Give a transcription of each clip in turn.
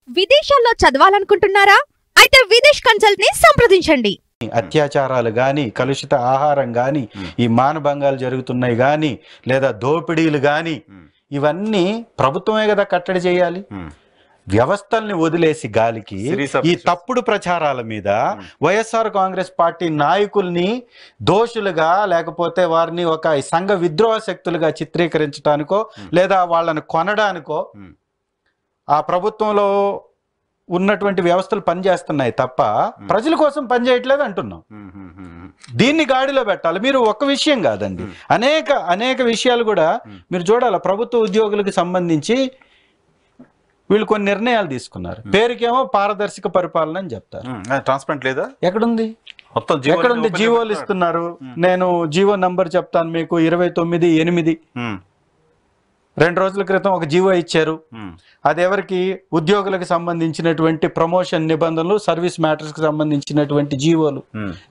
విదేశాల్లో చదవాలనుకుంటున్నారా? అయితే విదేశ్ కన్సల్ట్ ని సంప్రదించండి. అత్యాచారాలు గాని, కలుషిత ఆహారం గాని, ఈ మానభంగాలు జరుగుతున్నాయి గాని, లేదా దోపిడీలు గాని, ఇవన్నీ ప్రభుత్వమే కదా కట్టడి చేయాలి. వ్యవస్థల్ని వదిలేసి గాలికి ఈ తప్పుడు ప్రచారాల మీద వైఎస్ఆర్ కాంగ్రెస్ పార్టీ నాయకుల్ని దోషులుగా, లేకపోతే వారిని ఒక సంఘ విద్రోహ శక్తులుగా చిత్రీకరించడానికో లేదా వాళ్ళని కొనడానికో ఆ ప్రభుత్వంలో ఉన్నటువంటి వ్యవస్థలు పనిచేస్తున్నాయి తప్ప ప్రజల కోసం పనిచేయట్లేదు అంటున్నాం. దీన్ని గాడిలో పెట్టాలి. మీరు ఒక్క విషయం కాదండి, అనేక విషయాలు కూడా మీరు చూడాలి. ప్రభుత్వ ఉద్యోగులకు సంబంధించి వీళ్ళు కొన్ని నిర్ణయాలు తీసుకున్నారు. పేరుకేమో పారదర్శక పరిపాలన అని చెప్తారు. ట్రాన్స్పరెంట్ లేదా? ఎక్కడుంది? ఎక్కడుంది? జీవోలు ఇస్తున్నారు. నేను జీవో నంబర్ చెప్తాను మీకు. 29/8 2 రోజుల క్రితం ఒక జీవో ఇచ్చారు. అది ఎవరికి? ఉద్యోగులకు సంబంధించినటువంటి ప్రమోషన్ నిబంధనలు, సర్వీస్ మ్యాటర్స్ కి సంబంధించినటువంటి జీవోలు.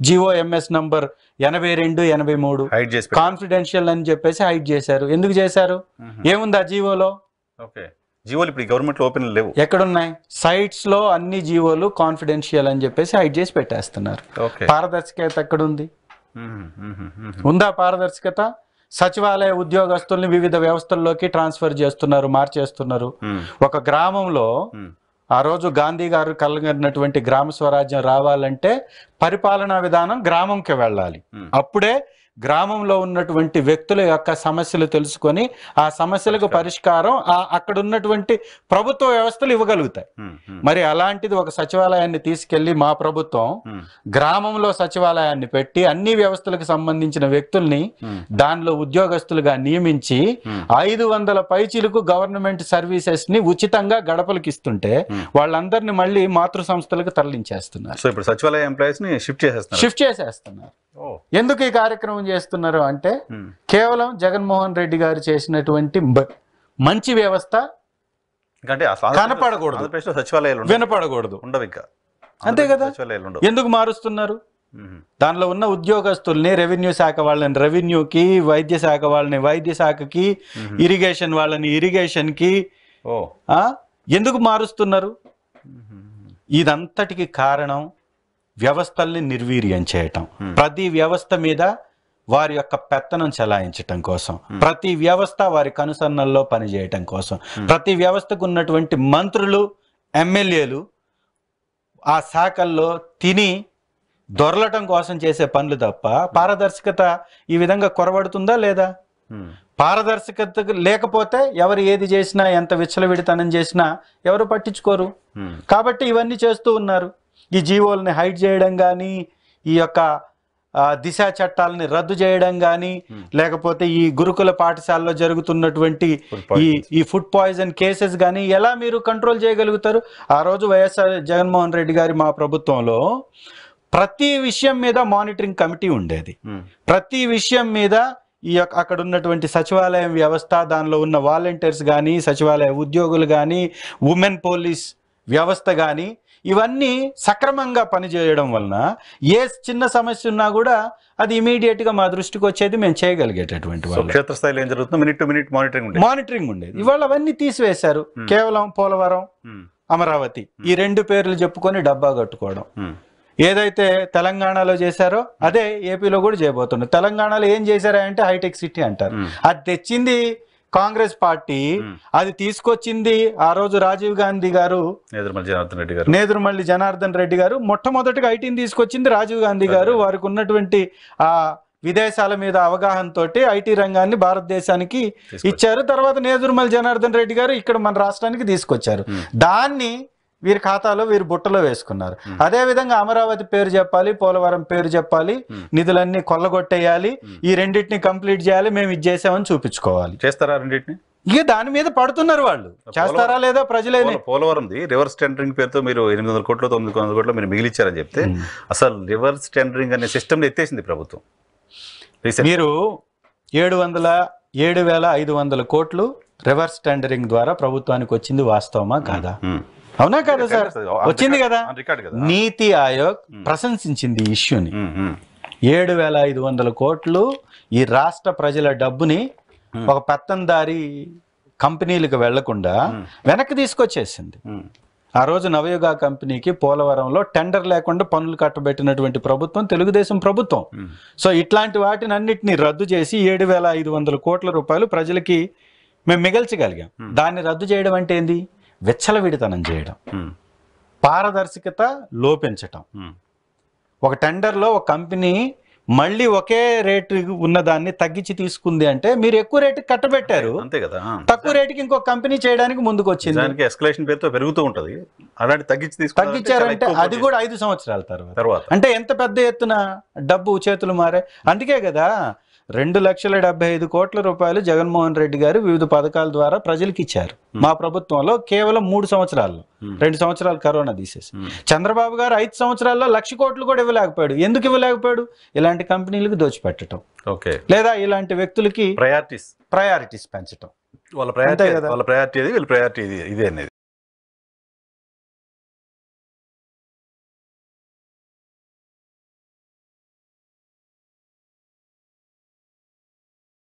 జీవో ఎంఎస్ నంబర్ 82/83 కాన్ఫిడెన్షియల్ అని చెప్పేసి హైడ్ చేశారు. ఎందుకు చేశారు? ఏముంది ఆ జీవోలో? జీవోలు ఇప్పుడు గవర్నమెంట్ లో ఓపెన్ లేవు. ఎక్కడున్నాయి? సైట్స్ లో అన్ని జీవోలు కాన్ఫిడెన్షియల్ అని చెప్పేసి హైడ్ చేసి పెట్టేస్తున్నారు. పారదర్శకత ఎక్కడుంది? ఉందా పారదర్శకత? సచివాలయ ఉద్యోగస్తుల్ని వివిధ వ్యవస్థల్లోకి ట్రాన్స్ఫర్ చేస్తున్నారు, మార్చేస్తున్నారు. ఒక గ్రామంలో ఆ రోజు గాంధీ గారు కలగనటువంటి గ్రామ స్వరాజ్యం రావాలంటే పరిపాలనా విధానం గ్రామంకి వెళ్ళాలి. అప్పుడే గ్రామంలో ఉన్నటువంటి వ్యక్తుల యొక్క సమస్యలు తెలుసుకొని ఆ సమస్యలకు పరిష్కారం అక్కడ ఉన్నటువంటి ప్రభుత్వ వ్యవస్థలు ఇవ్వగలుగుతాయి. మరి అలాంటిది ఒక సచివాలయాన్ని తీసుకెళ్లి మా ప్రభుత్వం గ్రామంలో సచివాలయాన్ని పెట్టి అన్ని వ్యవస్థలకు సంబంధించిన వ్యక్తుల్ని దానిలో ఉద్యోగస్తులుగా నియమించి 500 పైచీలకు గవర్నమెంట్ సర్వీసెస్ ని ఉచితంగా గడపలకు ఇస్తుంటే వాళ్ళందరినీ మళ్ళీ మాతృ సంస్థలకు తరలించేస్తున్నారు. సో ఇప్పుడు సచివాలయ ఎంప్లాయీస్ ని షిఫ్ట్ చేసేస్తున్నారు. ఎందుకు ఈ కార్యక్రమం చేస్తున్నారు అంటే కేవలం జగన్మోహన్ రెడ్డి గారు చేసినటువంటి మంచి వ్యవస్థ కనపడకూడదు, సచివాలయాలు వినపడకూడదు, ఉండవు ఇంకా. అంతే కదా? ఎందుకు మారుస్తున్నారు? దానిలో ఉన్న ఉద్యోగస్తుల్ని, రెవెన్యూ శాఖ వాళ్ళని రెవెన్యూకి, వైద్య శాఖ వాళ్ళని వైద్య శాఖకి, ఇరిగేషన్ వాళ్ళని ఇరిగేషన్ కి ఎందుకు మారుస్తున్నారు? ఇదంతటికి కారణం వ్యవస్థల్ని నిర్వీర్యం చేయటం, ప్రతి వ్యవస్థ మీద వారి యొక్క పెత్తనం చెలాయించటం కోసం, ప్రతి వ్యవస్థ వారి కనుసన్నల్లో పనిచేయటం కోసం, ప్రతి వ్యవస్థకు ఉన్నటువంటి మంత్రులు, ఎమ్మెల్యేలు ఆ శాఖల్లో తిని దొరలటం కోసం చేసే పనులు తప్ప పారదర్శకత ఈ విధంగా కొరబడుతుందా లేదా? పారదర్శకత లేకపోతే ఎవరు ఏది చేసినా, ఎంత విచ్చలవిడితనం చేసినా ఎవరు పట్టించుకోరు. కాబట్టి ఇవన్నీ చేస్తూ ఉన్నారు. ఈ జీవోల్ని హైడ్ చేయడం కానీ, ఈ యొక్క దిశ చట్టాలని రద్దు చేయడం కానీ, లేకపోతే ఈ గురుకుల పాఠశాలలో జరుగుతున్నటువంటి ఈ ఫుడ్ పాయిజన్ కేసెస్ కానీ ఎలా మీరు కంట్రోల్ చేయగలుగుతారు? ఆ రోజు వైఎస్ఆర్ జగన్మోహన్ రెడ్డి గారి మా ప్రభుత్వంలో ప్రతి విషయం మీద మానిటరింగ్ కమిటీ ఉండేది. ప్రతి విషయం మీద ఈ అక్కడ ఉన్నటువంటి సచివాలయం వ్యవస్థ, దానిలో ఉన్న వాలంటీర్స్ కానీ, సచివాలయ ఉద్యోగులు కానీ, ఉమెన్ పోలీస్ వ్యవస్థ కానీ ఇవన్నీ సక్రమంగా పనిచేయడం వలన ఏ చిన్న సమస్య ఉన్నా కూడా అది ఇమీడియట్ గా మా దృష్టికి వచ్చేది, మేము చేయగలిగేటటువంటి వాళ్ళు. క్షేత్రస్థాయిలో ఏం జరుగుతుందో మినిట్ టు మినిట్ మానిటరింగ్ ఉండేది. ఇవాళ అవన్నీ తీసివేశారు. కేవలం పోలవరం, అమరావతి ఈ 2 పేర్లు చెప్పుకొని డబ్బా కట్టుకోవడం. ఏదైతే తెలంగాణలో చేశారో అదే ఏపీలో కూడా చేయబోతున్నారు. తెలంగాణలో ఏం చేశారా అంటే హైటెక్ సిటీ అంటారు. అది తెచ్చింది కాంగ్రెస్ పార్టీ, అది తీసుకొచ్చింది ఆ రోజు రాజీవ్ గాంధీ గారు, నేదురుమల్లి జనార్దన్ రెడ్డి గారు. మొట్టమొదటిగా ఐటీని తీసుకొచ్చింది రాజీవ్ గాంధీ గారు. వారికి ఉన్నటువంటి ఆ విదేశాల మీద అవగాహనతోటి ఐటీ రంగాన్ని భారతదేశానికి ఇచ్చారు. తర్వాత నేదురుమల్లి జనార్దన్ రెడ్డి గారు ఇక్కడ మన రాష్ట్రానికి తీసుకొచ్చారు. దాన్ని వీరి ఖాతాలో, వీరి బుట్టలో వేసుకున్నారు. అదే విధంగా అమరావతి పేరు చెప్పాలి, పోలవరం పేరు చెప్పాలి, నిధులన్నీ కొల్లగొట్టేయాలి, ఈ రెండింటిని కంప్లీట్ చేయాలి, మేము ఇది చేసామని చూపించుకోవాలి. చేస్తారా రెండింటిని? ఇక దాని మీద పడుతున్నారు వాళ్ళు. చేస్తారా లేదా ప్రజలే. పోలవరం రివర్స్ టెండరింగ్ పేరుతో మీరు 800 కోట్లు 900 కోట్లు మీరు మిగిలిచ్చారని చెప్తే అసలు రివర్స్ టెండరింగ్ అనే సిస్టమ్ ఎత్తేసింది ప్రభుత్వం. మీరు 7,500 కోట్లు రివర్స్ టెండరింగ్ ద్వారా ప్రభుత్వానికి వచ్చింది వాస్తవమా కాదా? అవునా కదా సార్? వచ్చింది కదా. నీతి ఆయోగ్ ప్రశంసించింది ఈ ఇష్యూని. 7,500 కోట్లు ఈ రాష్ట్ర ప్రజల డబ్బుని ఒక పెత్తందారి కంపెనీలకు వెళ్లకుండా వెనక్కి తీసుకొచ్చేసింది. ఆ రోజు నవయుగ కంపెనీకి పోలవరంలో టెండర్ లేకుండా పనులు కట్టబెట్టినటువంటి ప్రభుత్వం తెలుగుదేశం ప్రభుత్వం. సో ఇట్లాంటి వాటిని అన్నిటినీ రద్దు చేసి 7,500 కోట్ల రూపాయలు ప్రజలకి మేము మిగల్చగలిగాం. దాన్ని రద్దు చేయడం అంటే ఏంది? విచ్చలవిడితనం చేయడం, పారదర్శకత లోపించటం. ఒక టెండర్లో ఒక కంపెనీ మళ్ళీ ఒకే రేటు ఉన్నదాన్ని తగ్గించి తీసుకుంది అంటే మీరు ఎక్కువ రేటుకి కట్టబెట్టారు, అంతే కదా. తక్కువ రేటుకి ఇంకో కంపెనీ చేయడానికి ముందుకు వచ్చింది. దానికి ఎస్కలేషన్ పేరుతో పెరుగుతూ ఉంటది. అలాంటి తగ్గించారంటే అది కూడా 5 సంవత్సరాల తర్వాత. అంటే ఎంత పెద్ద ఎత్తున డబ్బు చేతులు మారే. అందుకే కదా 2,75 కోట్ల రూపాయలు జగన్మోహన్ రెడ్డి గారు వివిధ పథకాల ద్వారా ప్రజలకు ఇచ్చారు. మా ప్రభుత్వంలో కేవలం 3 సంవత్సరాల్లో, 2 సంవత్సరాలు కరోనా తీసేసి. చంద్రబాబు గారు 5 సంవత్సరాల్లో 1,00,000 కోట్లు కూడా ఇవ్వలేకపోయాడు. ఎందుకు ఇవ్వలేకపోయాడు? ఇలాంటి కంపెనీలకు దోచిపెట్టడం, లేదా ఇలాంటి వ్యక్తులకి ప్రయారిటీస్ పెంచడం. వాళ్ళ ప్రయారిటీ అది, వీళ్ళ ప్రయారిటీ ఇదే అనేది.